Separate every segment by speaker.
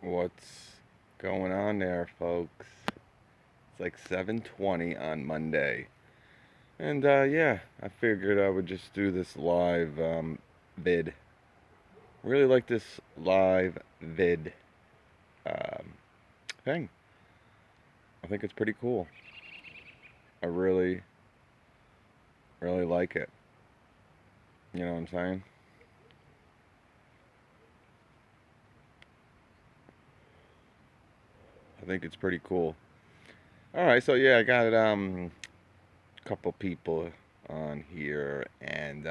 Speaker 1: What's going on there, folks? It's like 7:20 on Monday. And yeah, I figured I would just do this live vid. Really like this live vid um, thing. I think it's pretty cool. I really like it. You know what I'm saying? I think it's pretty cool. All right, so yeah, I got a couple people on here, and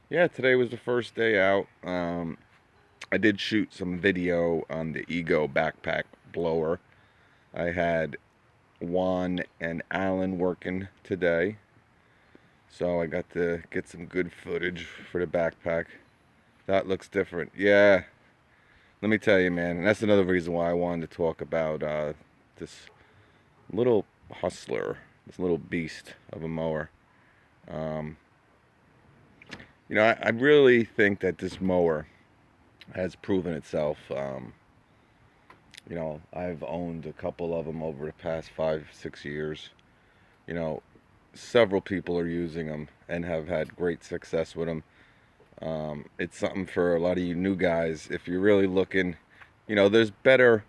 Speaker 1: yeah, today was the first day out. I did shoot some video on the Ego backpack blower. I had Juan and Alan working today, so I got to get some good footage for the backpack. That looks different. Yeah, let me tell you, man, and that's another reason why I wanted to talk about this little hustler, this little beast of a mower. Um, I really think that this mower has proven itself. I've owned a couple of them over the past 5, 6 years. You know, several people are using them and have had great success with them. It's something for a lot of you new guys. If you're really looking, there's better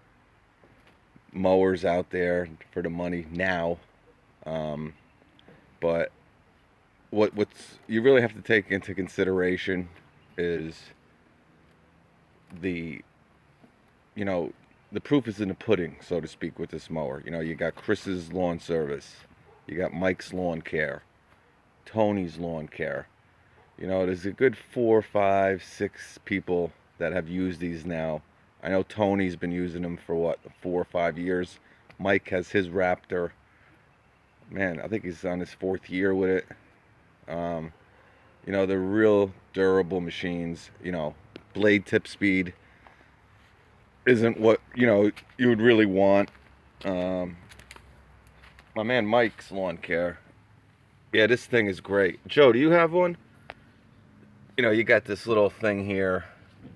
Speaker 1: mowers out there for the money now. Um, but what's you really have to take into consideration is the you know the proof is in the pudding, so to speak, with this mower. You got Chris's lawn service, you got Mike's lawn care, Tony's lawn care. There's a good 4, 5, 6 people that have used these now. I know Tony's been using them for what, 4 or 5 years. Mike has his Raptor. Man, I think he's on his 4th year with it. Um, they're real durable machines. Blade tip speed isn't what you would really want. Um, my man Mike's lawn care. Yeah, this thing is great. Joe, do you have one? You got this little thing here,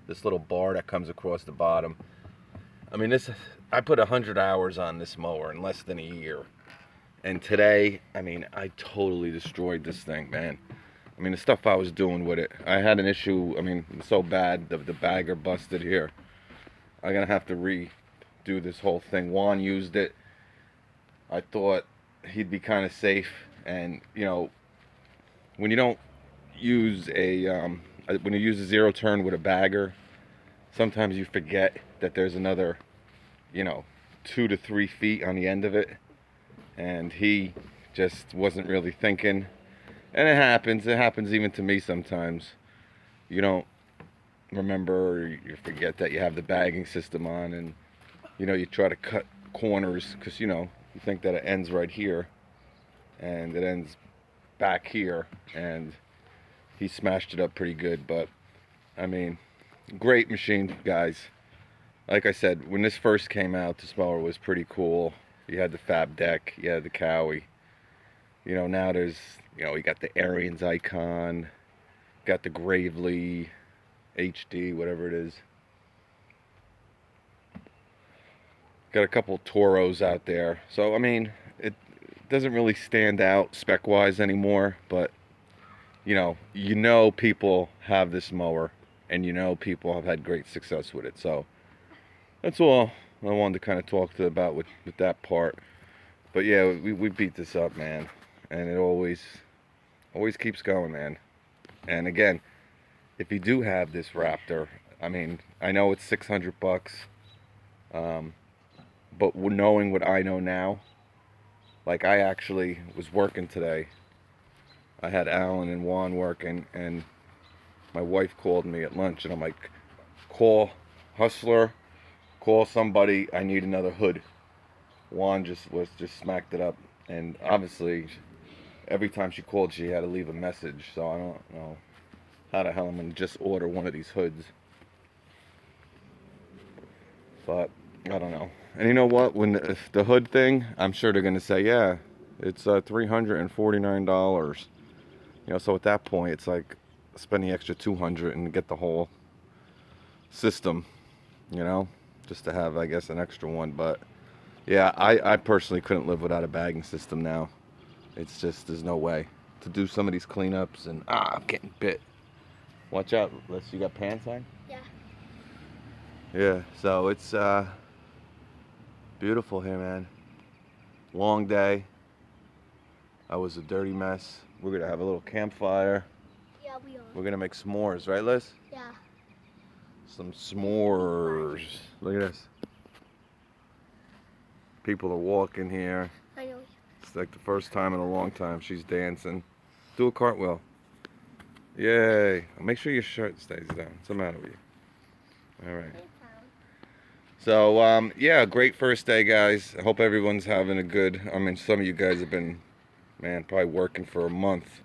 Speaker 1: this little bar that comes across the bottom. I mean, I put 100 hours on this mower in less than a year. And today, I totally destroyed this thing, man. The stuff I was doing with it. I had an issue, so bad, the bagger busted here. I'm going to have to redo this whole thing. Juan used it. I thought he'd be kind of safe. And, when you don't use when you use a zero turn with a bagger, sometimes you forget that there's another, 2 to 3 feet on the end of it. And he just wasn't really thinking. And it happens even to me sometimes. You don't remember, or you forget that you have the bagging system on, and you try to cut corners because you think that it ends right here and it ends back here, and he smashed it up pretty good. But great machine, guys. Like I said, when this first came out, this mower was pretty cool. You had the fab deck, you had the cowie. Now there's, you got the Arians icon, got the Gravely HD, whatever it is. Got a couple Toros out there. So, it doesn't really stand out spec-wise anymore, but, people have this mower, and people have had great success with it. So, that's all I wanted to kind of talk about with that part. But yeah, we beat this up, man. And it always keeps going, man. And again, if you do have this Raptor, I know it's $600, but knowing what I know now, like I actually was working today. I had Alan and Juan working, and my wife called me at lunch, and I'm like, call Hustler, call somebody, I need another hood. Juan just smacked it up, and obviously every time she called, she had to leave a message. So I don't know how the hell I'm gonna just order one of these hoods. But I don't know. And you know what? When the hood thing, I'm sure they're gonna say, yeah, it's $349. So at that point, it's like spend the extra $200 and get the whole system. just to have, I guess, an extra one. But yeah, I personally couldn't live without a bagging system now. It's just, there's no way to do some of these cleanups. And I'm getting bit. Watch out, Liz. You got pants on?
Speaker 2: Yeah.
Speaker 1: Yeah, so it's beautiful here, man. Long day. I was a dirty mess. We're gonna have a little campfire.
Speaker 2: Yeah, we are.
Speaker 1: We're gonna make s'mores, right, Liz?
Speaker 2: Yeah.
Speaker 1: Some s'mores. Look at this. People are walking here.
Speaker 2: I know.
Speaker 1: It's like the first time in a long time she's dancing. Do a cartwheel. Yay. Make sure your shirt stays down. What's the matter with you? All right. So, yeah, great first day, guys. I hope everyone's having a good, I mean, some of you guys have been, man, probably working for a month.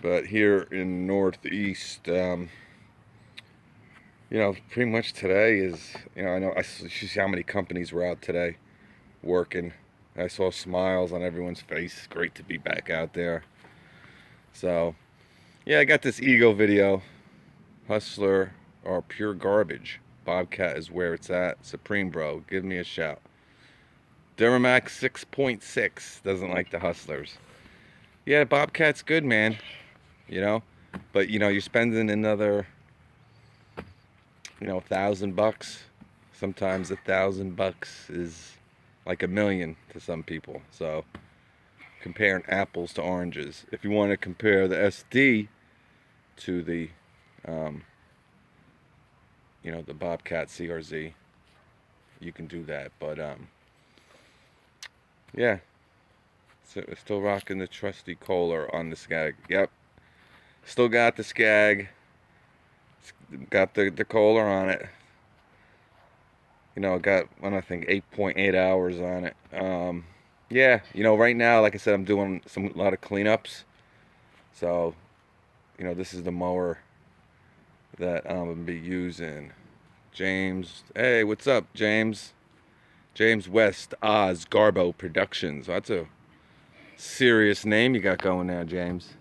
Speaker 1: But here in Northeast, you know, pretty much today is, you know, you see how many companies were out today working. I saw smiles on everyone's face. Great to be back out there. So, yeah, I got this ego video. Hustler or pure garbage. Bobcat is where it's at. Supreme Bro, give me a shout. Duramax 6.6 doesn't like the Hustlers. Yeah, Bobcat's good, man. You know, but you know, you're spending another, you know, $1,000. Sometimes $1,000 is like $1 million to some people. So comparing apples to oranges. If you want to compare the SD to the you know, the Bobcat CRZ, you can do that. But yeah, so still rocking the trusty Kohler on the Skag. Yep, still got the Skag. Got the Kohler on it. You know, got, I think 8.8 hours on it. Yeah, you know, right now, like I said, I'm doing a lot of cleanups. So, you know, this is the mower that I'm gonna be using. James, hey, what's up, James? James West, Oz Garbo Productions. That's a serious name you got going there, James.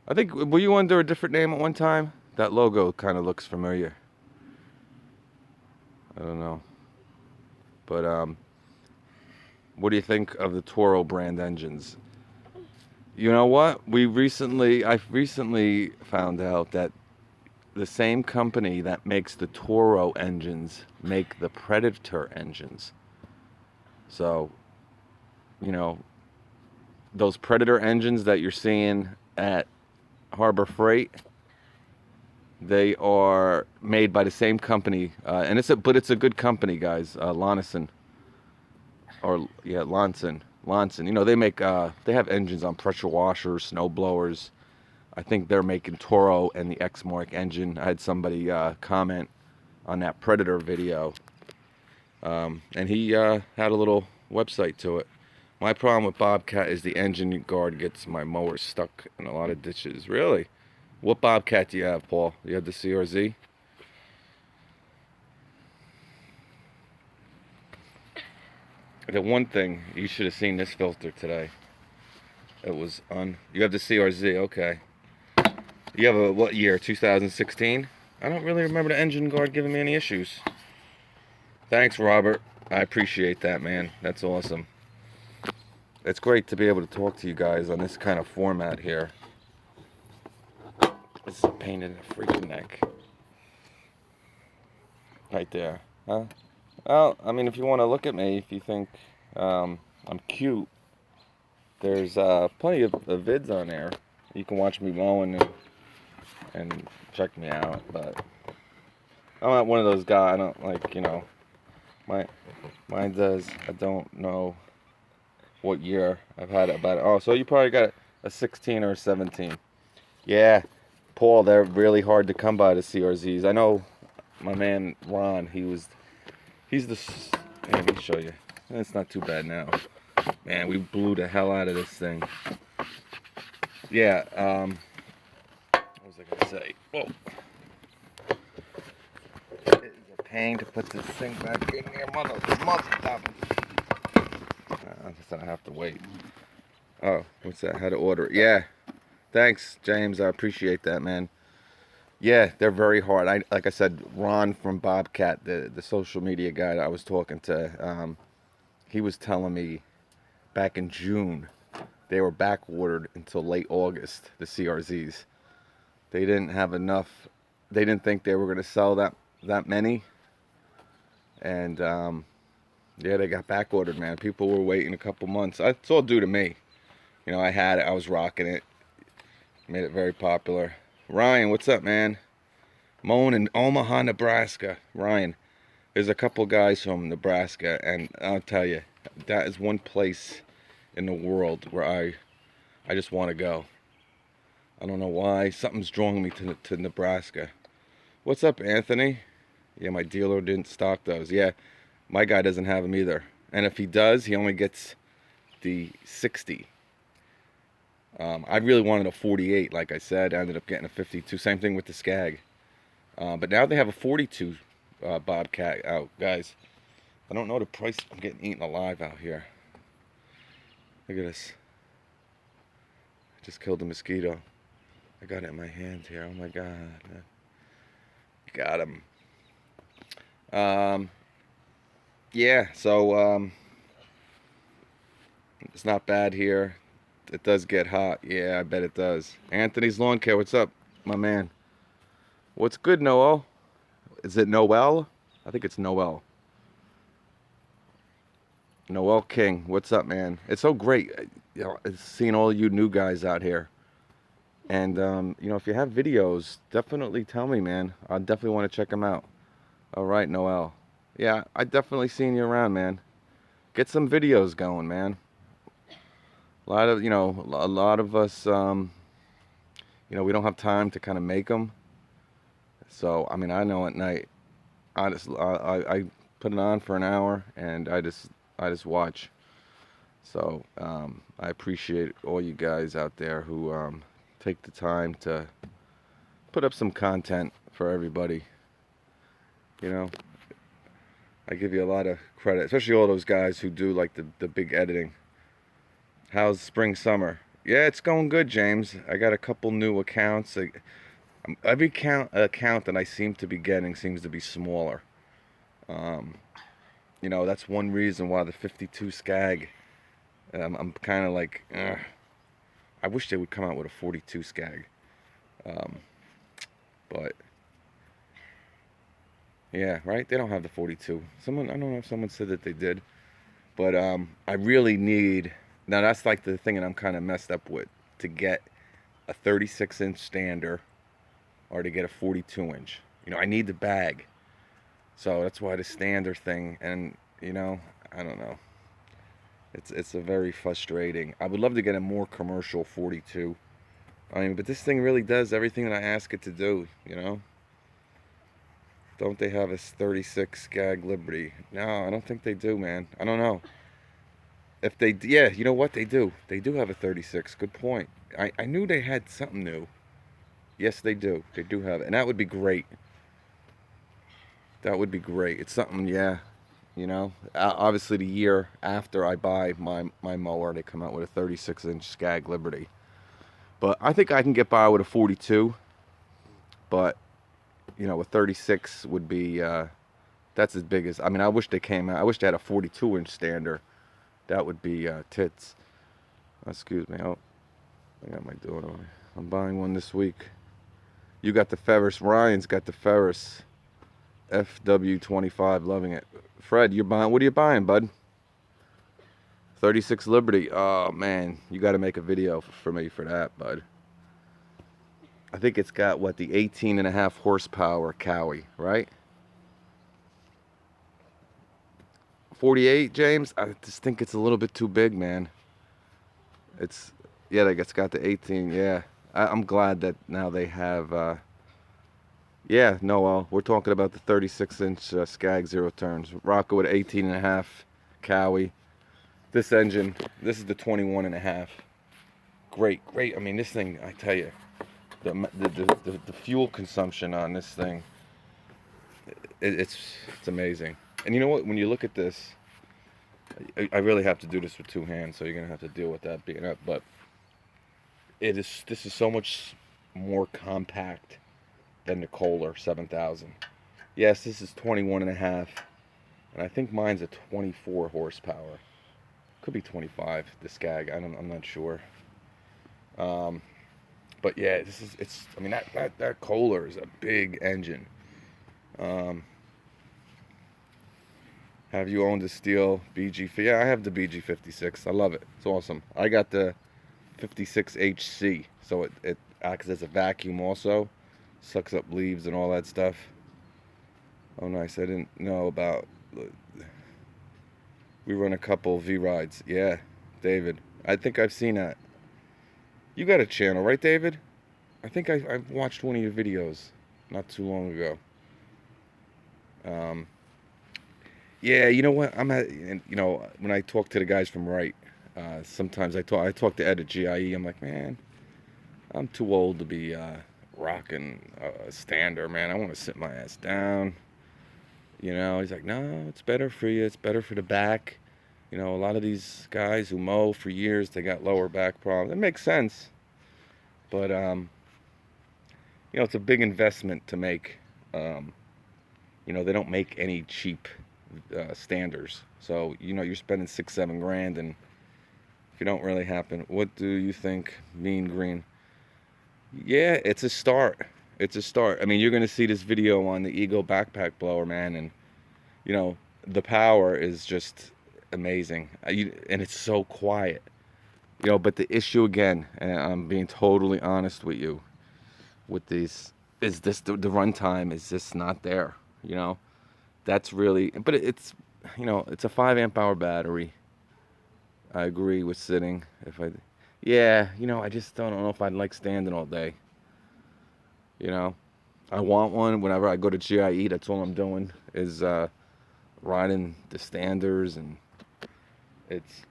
Speaker 1: I think, were you under a different name at one time? That logo kind of looks familiar. I don't know. But what do you think of the Toro brand engines? You know what? I recently found out that the same company that makes the Toro engines make the Predator engines. So, you know, those Predator engines that you're seeing at Harbor Freight, they are made by the same company, and but it's a good company, guys. Lonson. You know, they make they have engines on pressure washers, snow blowers. I think they're making Toro and the X-Mark engine. I had somebody comment on that Predator video, and he had a little website to it. My problem with Bobcat is the engine guard gets my mower stuck in a lot of ditches. Really? What Bobcat do you have, Paul? You have the CRZ? The one thing, you should have seen this filter today. It was you have the CRZ, okay. You have a, what year, 2016? I don't really remember the engine guard giving me any issues. Thanks, Robert. I appreciate that, man. That's awesome. It's great to be able to talk to you guys on this kind of format here. This is a pain in the freaking neck. Right there, huh? Well, I mean, if you want to look at me, if you think I'm cute, there's plenty of vids on there. You can watch me mowing and check me out, but I'm not one of those guys. I don't like, you know, mine does. I don't know what year I've had it, but oh, so you probably got a 16 or a 17. Yeah, Paul, they're really hard to come by, the CRZs. I know my man Ron, he's the, here, let me show you. It's not too bad now. Man, we blew the hell out of this thing. Yeah, what was I gonna say? Whoa. It is a pain to put this thing back in there, mother. I just don't have to wait. Oh, what's that? How to order it? Yeah. Thanks, James. I appreciate that, man. Yeah, they're very hard. Like I said, Ron from Bobcat, the social media guy that I was talking to, he was telling me back in June they were back ordered until late August. The CRZs, they didn't have enough. They didn't think they were going to sell that many, and yeah, they got back ordered. Man, people were waiting a couple months. It's all due to me. You know, I had it. I was rocking it. Made it very popular. Ryan, what's up, man? Moan in Omaha, Nebraska. Ryan, there's a couple guys from Nebraska, and I'll tell you, that is one place in the world where I just want to go. I don't know why. Something's drawing me to Nebraska. What's up, Anthony? Yeah, my dealer didn't stock those. Yeah, my guy doesn't have them either. And if he does, he only gets the 60. I really wanted a 48, like I said. I ended up getting a 52. Same thing with the Skag. But now they have a 42 Bobcat out, guys. I don't know the price. I'm getting eaten alive out here. Look at this. I just killed a mosquito. I got it in my hand here. Oh my god. Got him. Yeah, so it's not bad here. It does get hot. Yeah, I bet it does. Anthony's Lawn Care, what's up, my man? What's good, Noel? Is it Noel? I think it's Noel. Noel King, what's up, man? It's so great, you know, seeing all you new guys out here. And you know, if you have videos, definitely tell me, man. I definitely want to check them out. All right, Noel. Yeah, I definitely seen you around, man. Get some videos going, man. A lot of, you know, a lot of us, you know, we don't have time to kind of make them. So, I mean, I know at night, I put it on for an hour and I just watch. So, I appreciate all you guys out there who take the time to put up some content for everybody. You know, I give you a lot of credit, especially all those guys who do like the big editing. How's spring summer? Yeah, it's going good, James. I got a couple new accounts. Every account that I seem to be getting seems to be smaller. Um, you know, that's one reason why the 52 Skag. I'm kind of like, I wish they would come out with a 42 Skag. Um, but yeah, right? They don't have the 42. Someone, I don't know if someone said that they did, but I really need. Now that's like the thing that I'm kind of messed up with, to get a 36-inch stander or to get a 42-inch. You know, I need the bag. So that's why the stander thing, and you know, I don't know. It's a very frustrating. I would love to get a more commercial 42. I mean, but this thing really does everything that I ask it to do, you know? Don't they have a 36 Skag Liberty? No, I don't think they do, man. I don't know. If they, yeah, you know what? They do. They do have a 36. Good point. I knew they had something new. Yes, they do. They do have it. And that would be great. That would be great. It's something, yeah. You know, obviously the year after I buy my mower, they come out with a 36-inch Skag Liberty. But I think I can get by with a 42. But you know, a 36 would be that's as big as. I mean, I wish they came out. I wish they had a 42-inch stander. That would be tits. Excuse me. Oh, I got my daughter. I'm buying one this week. You got the Ferris. Ryan's got the Ferris FW25. Loving it. Fred, you're buying. What are you buying, bud? 36 Liberty. Oh man, you got to make a video for me for that, bud. I think it's got what, the 18.5 horsepower Cowie, right? 48, James. I just think it's a little bit too big, man. It's, yeah, like it's got the 18. Yeah, I'm glad that now they have. Yeah, Noel, we're talking about the 36-inch Skag zero turns. Rocco with 18.5 Cowie. This engine, this is the 21.5. Great, great. I mean, this thing, I tell you, the fuel consumption on this thing, it's amazing. And you know what? When you look at this, I really have to do this with two hands, so you're gonna have to deal with that being up. But this is so much more compact than the Kohler 7000. Yes, this is 21 and a half, and I think mine's a 24 horsepower. Could be 25. The Skag. I'm not sure. But yeah, it's. I mean, that Kohler is a big engine. Have you owned a steel BG? Yeah, I have the BG56. I love it. It's awesome. I got the 56HC, so it acts as a vacuum also, sucks up leaves and all that stuff. Oh, nice. I didn't know about. We run a couple V rides. Yeah, David. I think I've seen that. You got a channel, right, David? I think I've watched one of your videos not too long ago. Yeah, you know what? When I talk to the guys from Wright, sometimes I talk to Ed at GIE. I'm like, man, I'm too old to be rocking a stander, man. I want to sit my ass down. He's like, no, it's better for you. It's better for the back. A lot of these guys who mow for years, they got lower back problems. It makes sense, but it's a big investment to make. They don't make any cheap standers, so you're spending 6-7 grand, and if you don't really happen, what do you think, Mean Green? Yeah, it's a start. It's a start. I mean, you're gonna see this video on the Eagle backpack blower, man, and the power is just amazing. And it's so quiet. But the issue again, and I'm being totally honest with you, with these, is this the runtime is just not there. That's really, but it's a 5 amp hour battery. I agree with sitting. Yeah, I just don't know if I'd like standing all day. I want one whenever I go to GIE. That's all I'm doing is riding the standers, and it's,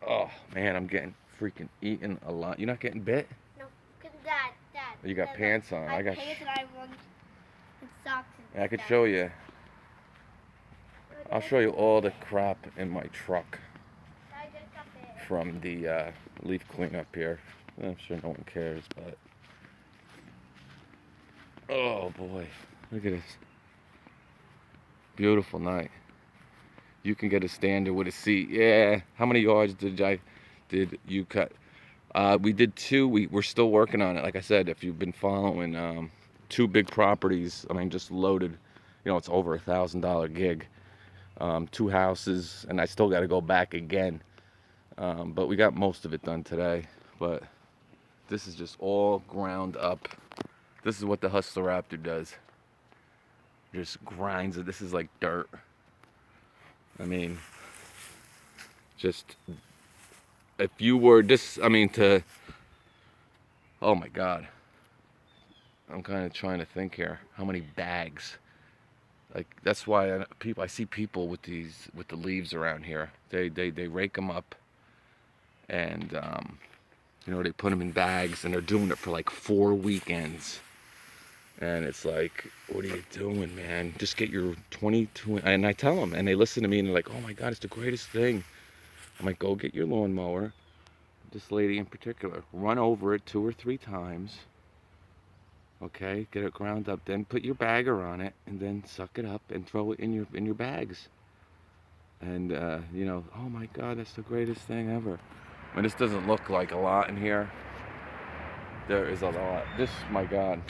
Speaker 1: oh man, I'm getting freaking eaten a lot. You're not getting bit?
Speaker 2: No, because Dad.
Speaker 1: You got pants on.
Speaker 2: I got pants and I want socks and
Speaker 1: I could show you. I'll show you all the crap in my truck from the leaf cleanup here. I'm sure no one cares, but oh boy, look at this. Beautiful night. You can get a stander with a seat. Yeah. How many yards did you cut? We did 2. We're still working on it. Like I said, if you've been following, 2 big properties. I mean, just loaded. It's over $1,000 gig. 2 houses, and I still got to go back again. But we got most of it done today. But this is just all ground up. This is what the Hustler Raptor does. Just grinds it. This is like dirt. I mean, just if you were this, oh my God. I'm kind of trying to think here. How many bags? Like, that's why I see people with the leaves around here. They rake them up, and they put them in bags, and they're doing it for like 4 weekends. And it's like, what are you doing, man? Just get your 22. And I tell them, and they listen to me, and they're like, oh my God, it's the greatest thing. I'm like, go get your lawnmower. This lady in particular, run over it 2 or 3 times. Okay, get it ground up, then put your bagger on it, and then suck it up and throw it in your bags. And oh my God, that's the greatest thing ever. And this doesn't look like a lot in here. There is a lot. My God.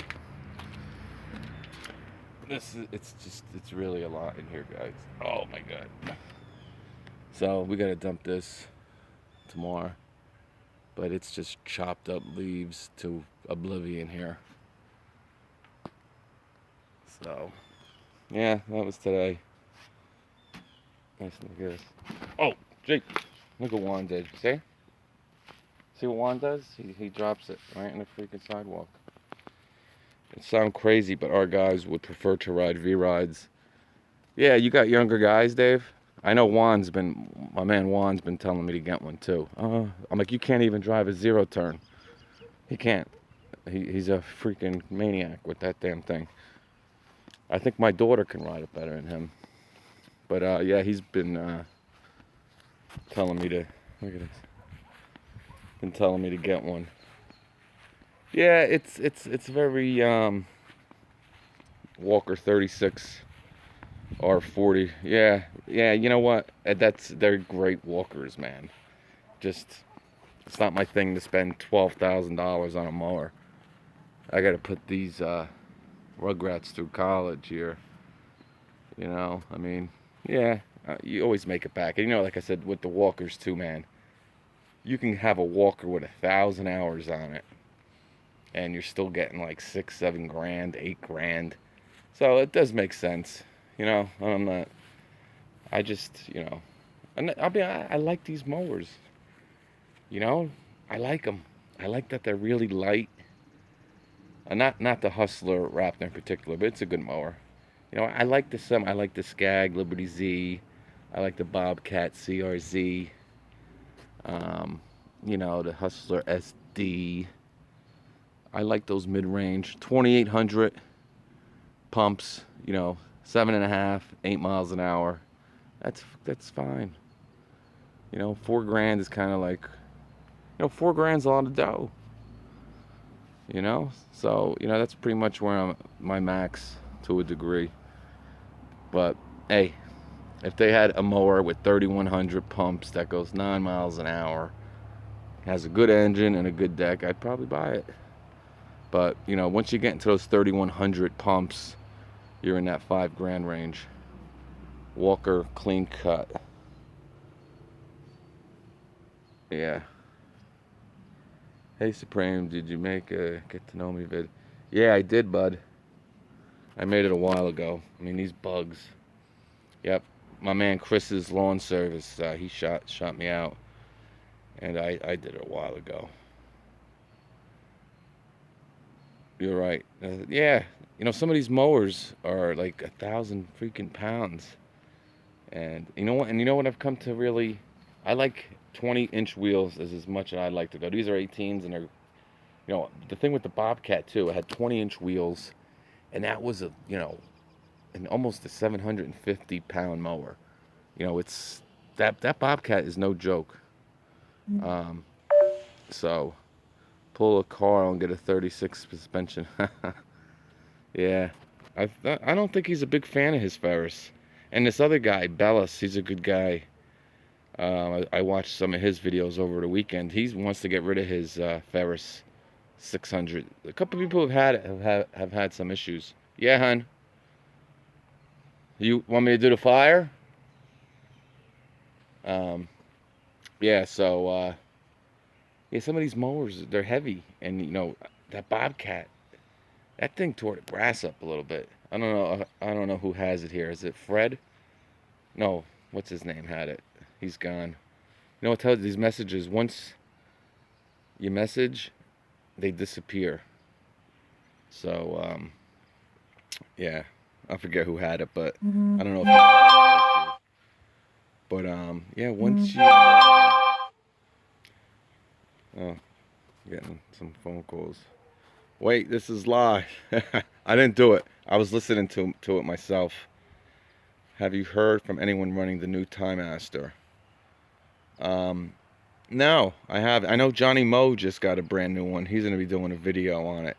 Speaker 1: It's really a lot in here, guys. Oh my God. So we gotta dump this tomorrow, but it's just chopped up leaves to oblivion here. So, yeah, that was today. Nice, look at this. Oh, Jake, look what Juan did. See what Juan does? He drops it right in the freaking sidewalk. It sounds crazy, but our guys would prefer to ride V-rides. Yeah, you got younger guys, Dave? I know my man Juan's been telling me to get one too. I'm like, you can't even drive a 0 turn. He can't. He's a freaking maniac with that damn thing. I think my daughter can ride it better than him. But yeah, he's been telling me to, look at this. Been telling me to get one. Yeah, it's very Walker 36 R40. Yeah, yeah. You know what? They're great walkers, man. Just it's not my thing to spend $12,000 on a mower. I got to put these Rugrats through college here. I mean, yeah, you always make it back. And like I said, with the walkers too, man, you can have a walker with 1,000 hours on it, and you're still getting like 6, 7 grand, 8 grand. So it does make sense. I'm not. I just, and I like these mowers. You know, I like them. I like that they're really light. Not the Hustler Raptor in particular, but it's a good mower. I like the I like the Skag Liberty Z. I like the Bobcat CRZ. Um, the Hustler SD. I like those mid-range 2800 pumps. 7.5, 8 miles an hour. That's fine. 4 grand is kind of like 4 grand's a lot of dough. So that's pretty much where I'm my max to a degree. But hey, if they had a mower with 3,100 pumps that goes 9 miles an hour, has a good engine and a good deck, I'd probably buy it. But once you get into those 3,100 pumps, you're in that 5 grand range. Walker clean cut. Yeah. Hey Supreme, did you make a get to know me vid? Yeah, I did, bud. I made it a while ago. I mean, these bugs. Yep, my man Chris's lawn service. He shot me out, and I did it a while ago. You're right. Yeah, some of these mowers are like 1,000 freaking pounds, and you know what? And you know what I've come to really, I like 20-inch wheels as much as I'd like to go. These are 18s, and they're, the thing with the Bobcat too. It had 20-inch wheels, and that was almost a 750-pound mower. It's that Bobcat is no joke. Um, so pull a car and get a 36 suspension. Yeah, I don't think he's a big fan of his Ferris. And this other guy, Bellis, he's a good guy. I watched some of his videos over the weekend. He wants to get rid of his Ferris 600. A couple of people have had some issues. Yeah, hon. You want me to do the fire? Um, yeah. So yeah, some of these mowers they're heavy, and that Bobcat, that thing tore the grass up a little bit. I don't know. I don't know who has it here. Is it Fred? No. What's his name had it? He's gone. It tells you these messages. Once you message, they disappear. So yeah, I forget who had it, but I don't know if he had an issue. But yeah, once you oh, getting some phone calls. Wait, this is live. I didn't do it. I was listening to it myself. Have you heard from anyone running the new Time Master? No, I have. I know Johnny Moe just got a brand new one. He's going to be doing a video on it.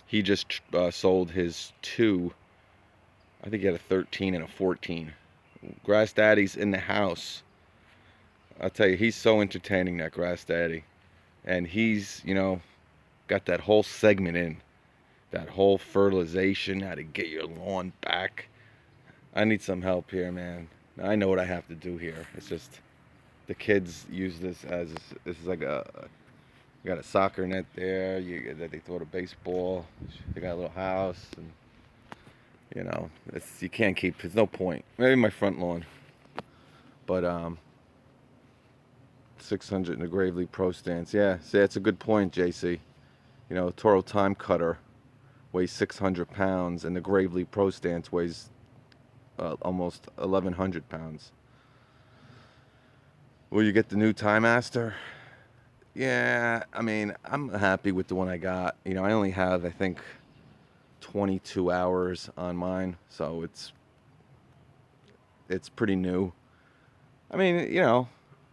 Speaker 1: He just sold his two. I think he had a 13 and a 14. Grass Daddy's in the house. I'll tell you, he's so entertaining, that Grass Daddy. And he's, got that whole segment in. That whole fertilization, how to get your lawn back. I need some help here, man. I know what I have to do here. It's just the kids use this is like you got a soccer net there. They throw the baseball. They got a little house, and you can't keep. There's no point. Maybe my front lawn, but 600 in the Gravely Pro Stance. Yeah, see, that's a good point, JC. Toro Time Cutter weighs 600 pounds, and the Gravely Pro Stance weighs almost 1,100 pounds. Will you get the new Time Master? Yeah, I mean, I'm happy with the one I got. I only have, I think, 22 hours on mine, so it's pretty new. I mean,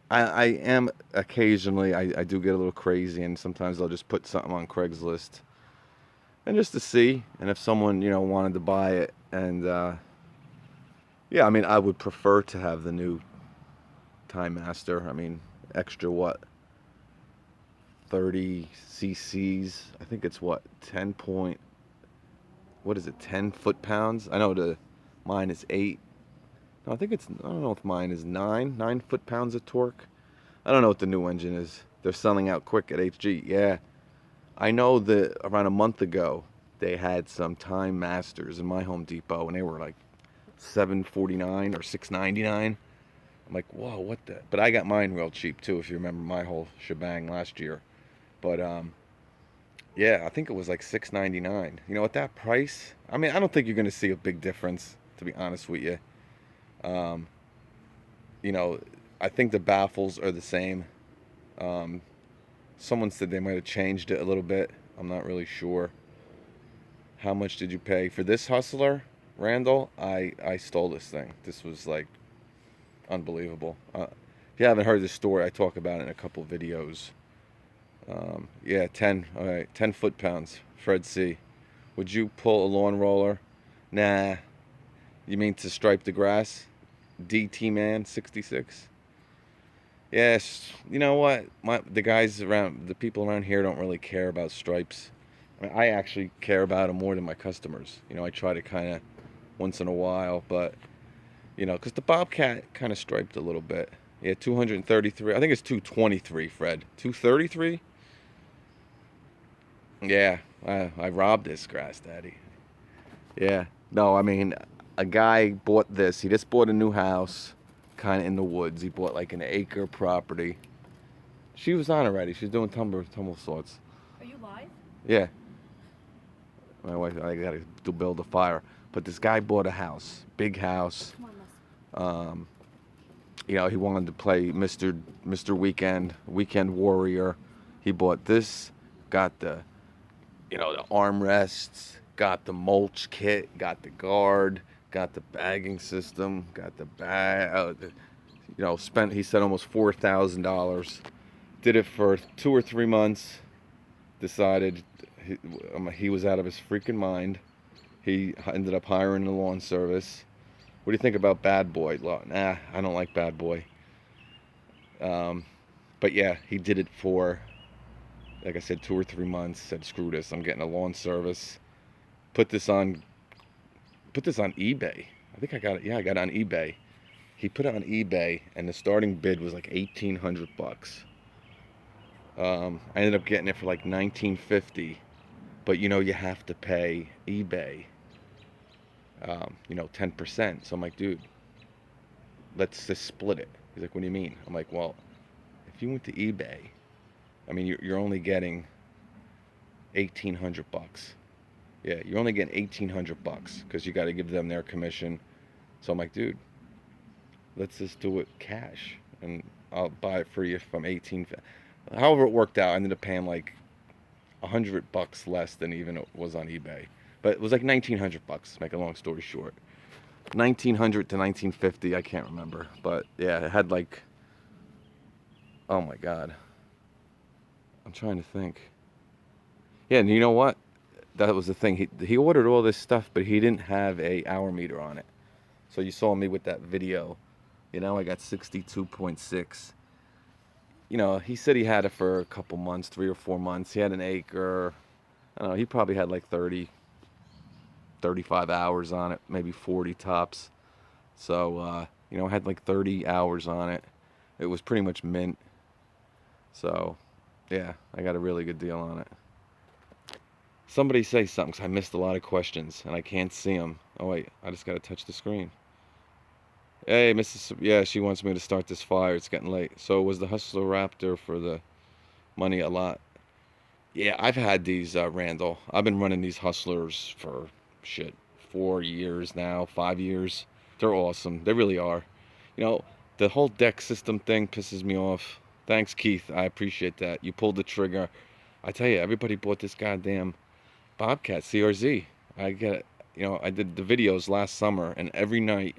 Speaker 1: I am occasionally, I do get a little crazy, and sometimes I'll just put something on Craigslist, and just to see, and if someone wanted to buy it, and yeah, I mean, I would prefer to have the new Time Master. I mean, extra what, 30 cc's. I think it's what, 10 point, what is it, 10 foot-pounds? I know mine is 8. No, I don't know if mine is 9 foot-pounds of torque. I don't know what the new engine is. They're selling out quick at HG. Yeah, I know that around a month ago, they had some Time Masters in my Home Depot, and they were like $749 or $699. I'm like, whoa, what the? But I got mine real cheap too, if you remember my whole shebang last year. But yeah, I think it was like $699. At that price, I mean, I don't think you're gonna see a big difference, to be honest with you. Um, you know, I think the baffles are the same. Um, Someone said they might have changed it a little bit. I'm not really sure. How much did you pay for this Hustler, Randall? I stole this thing. This was like unbelievable. If you haven't heard this story, I talk about it in a couple of videos. Yeah, 10. All right, 10 foot-pounds. Fred C. Would you pull a lawn roller? Nah. You mean to stripe the grass? DT Man 66. Yes, you know what? The people around here don't really care about stripes. I actually care about them more than my customers. I try to kind of once in a while, but because the Bobcat kind of striped a little bit. Yeah, 233. I think it's 223, Fred. 233? Yeah, I robbed this grass, Daddy. Yeah. No, I mean, a guy bought this. He just bought a new house, kind of in the woods. He bought like an acre property. She was on already. She's doing tumble sorts.
Speaker 3: Are you live?
Speaker 1: Yeah. My wife, I got to build a fire. But this guy bought a house, big house.
Speaker 3: Come on, Miss.
Speaker 1: He wanted to play Mr. Weekend Warrior. He bought this, got the armrests, got the mulch kit, got the guard, got the bagging system, got the bag. Spent, he said, almost $4,000. Did it for 2 or 3 months. Decided he was out of his freaking mind. He ended up hiring a lawn service. What do you think about Bad Boy? Nah, I don't like Bad Boy. But yeah, he did it for, like I said, 2 or 3 months. Said, screw this, I'm getting a lawn service. Put this on eBay. I think I got it. Yeah, I got it on eBay. He put it on eBay, and the starting bid was like $1,800. I ended up getting it for like $1,950, but you have to pay eBay, 10%. So I'm like, dude, let's just split it. He's like, what do you mean? I'm like, well, if you went to eBay, I mean, you're only getting $1,800. Yeah, you're only getting $1,800 because you got to give them their commission. So I'm like, dude, let's just do it cash, and I'll buy it for you from 18. However it worked out, I ended up paying like $100 less than even it was on eBay. But it was like $1,900. Make a long story short, 1,900 to 1,950. I can't remember, but yeah, it had like, oh my God, I'm trying to think. Yeah, and you know what? That was the thing. He ordered all this stuff, but he didn't have a hour meter on it. So you saw me with that video. I got 62.6. He said he had it for a couple months, 3 or 4 months. He had an acre. I don't know, he probably had like 30, 35 hours on it, maybe 40 tops. So, I had like 30 hours on it. It was pretty much mint. So, yeah, I got a really good deal on it. Somebody say something, 'cause I missed a lot of questions and I can't see them. Oh, wait, I just got to touch the screen. Hey, Yeah, she wants me to start this fire. It's getting late. So was the Hustler Raptor for the money a lot? Yeah, I've had these, Randall. I've been running these Hustlers for, 4 years now, 5 years. They're awesome. They really are. The whole deck system thing pisses me off. Thanks, Keith. I appreciate that. You pulled the trigger. I tell you, everybody bought this goddamn Bobcat CRZ. I did the videos last summer, and every night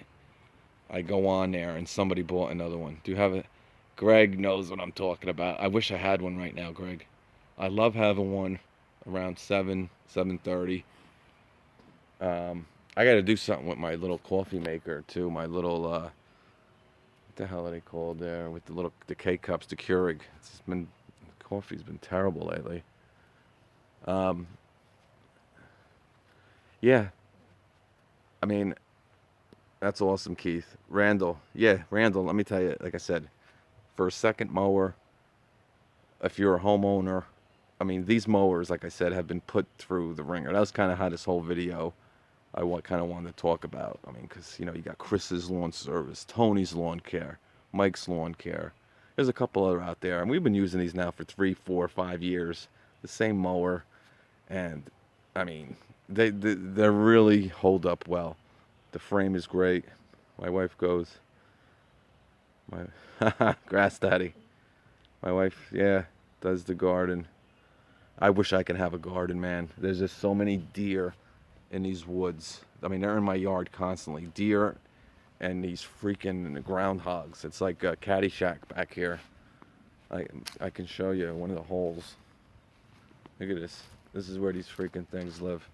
Speaker 1: I go on there and somebody bought another one. Do you have it? Greg knows what I'm talking about. I wish I had one right now, Greg. I love having one. around 7:30. I got to do something with my little coffee maker too. My little what the hell are they called there? With the K cups, the Keurig. Coffee's been terrible lately. Um, yeah, I mean that's awesome, Keith. Randall, yeah, Randall. Let me tell you, like I said, for a second mower, if you're a homeowner, I mean these mowers, like I said, have been put through the ringer. That was kind of how this whole video kind of wanted to talk about. I mean, because you got Chris's lawn service, Tony's lawn care, Mike's lawn care. There's a couple other out there, and we've been using these now for 3, 4, 5 years. The same mower, and I mean, they really hold up well. The frame is great. My wife goes, my grass daddy. My wife, yeah, does the garden. I wish I could have a garden, man. There's just so many deer in these woods. I mean, they're in my yard constantly. Deer and these freaking groundhogs. It's like a Caddyshack back here. I can show you one of the holes. Look at this. This is where these freaking things live.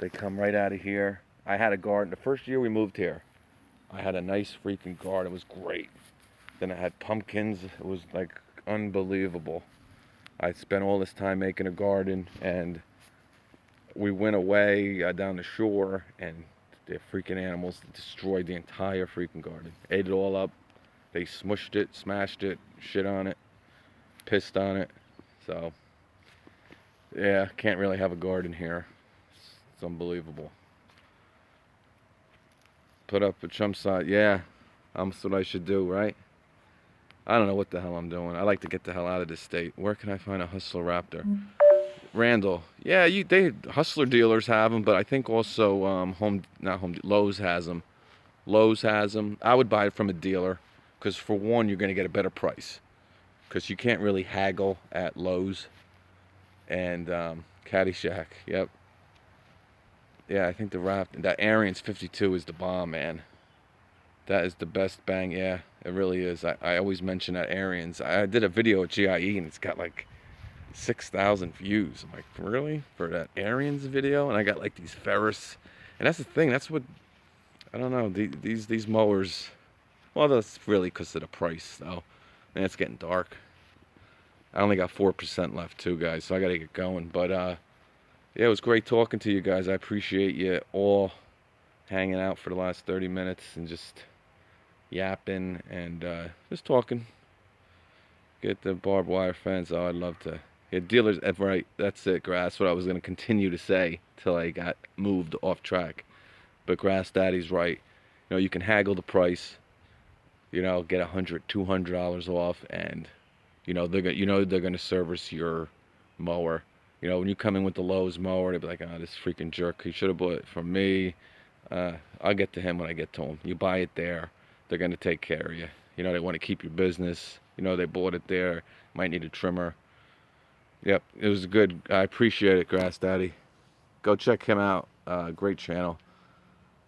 Speaker 1: They come right out of here. I had a garden. The first year we moved here, I had a nice freaking garden. It was great. Then I had pumpkins. It was like unbelievable. I spent all this time making a garden, and we went away down the shore, and the freaking animals destroyed the entire freaking garden. Ate it all up. They smushed it, smashed it, shit on it, pissed on it. So, yeah, can't really have a garden here. It's unbelievable. Put up a chump side. Yeah, that's what I should do, right? I don't know what the hell I'm doing. I like to get the hell out of this state. Where can I find a Hustler Raptor? Randall. Yeah, they Hustler dealers have them, but I think also Lowe's has them. Lowe's has them. I would buy it from a dealer, because for one, you're going to get a better price, because you can't really haggle at Lowe's. And Caddyshack. Yep. Yeah, I think that Ariens 52 is the bomb, man. That is the best bang. Yeah, it really is. I always mention that Ariens. I did a video at GIE, and it's got like 6,000 views. I'm like, really? For that Ariens video? And I got like these Ferris. And that's the thing. That's what, I don't know. These mowers, well, that's really because of the price, though. Man, it's getting dark. I only got 4% left, too, guys, so I got to get going. But, yeah, it was great talking to you guys. I appreciate you all hanging out for the last 30 minutes and just yapping and just talking. Get the barbed wire fence. Oh, I'd love to. Yeah, dealers, right, that's it, Grass. What I was going to continue to say till I got moved off track. But Grass Daddy's right. You can haggle the price. Get $100, $200 off, and they're gonna service your mower. When you come in with the Lowe's mower, they'll be like, "Oh, this freaking jerk! He should have bought it from me." I'll get to him when I get to him. You buy it there, they're gonna take care of you. They want to keep your business. They bought it there. Might need a trimmer. Yep, it was good. I appreciate it, Grass Daddy. Go check him out. Great channel.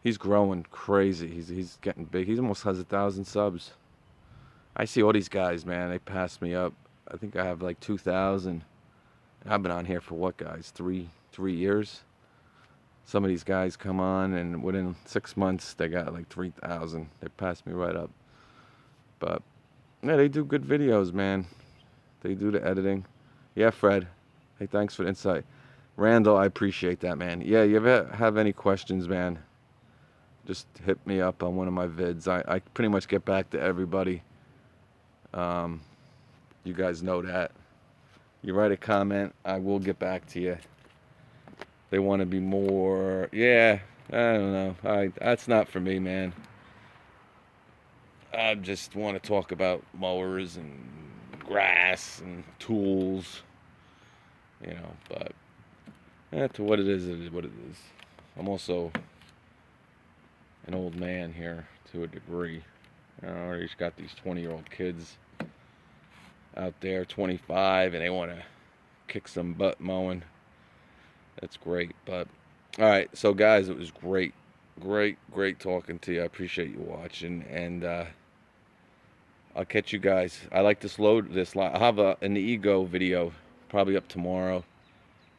Speaker 1: He's growing crazy. He's getting big. He almost has 1,000 subs. I see all these guys, man. They pass me up. I think I have like 2,000. I've been on here for what, guys? Three years. Some of these guys come on, and within 6 months, they got like 3,000. They passed me right up. But yeah, they do good videos, man. They do the editing. Yeah, Fred. Hey, thanks for the insight. Randall, I appreciate that, man. Yeah, you ever have any questions, man? Just hit me up on one of my vids. I pretty much get back to everybody. You guys know that. You write a comment, I will get back to you. They want to be more, yeah, I don't know. That's not for me, man. I just want to talk about mowers and grass and tools, but to what it is what it is. I'm also an old man here to a degree. He's got these 20-year-old kids out there, 25, and they want to kick some butt mowing. That's great. But all right, so guys, it was great talking to you. I appreciate you watching, and I'll catch you guys. I like this I'll have an ego video probably up tomorrow.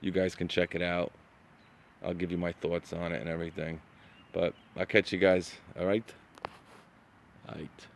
Speaker 1: You guys can check it out. I'll give you my thoughts on it and everything. But I'll catch you guys. All right. All right.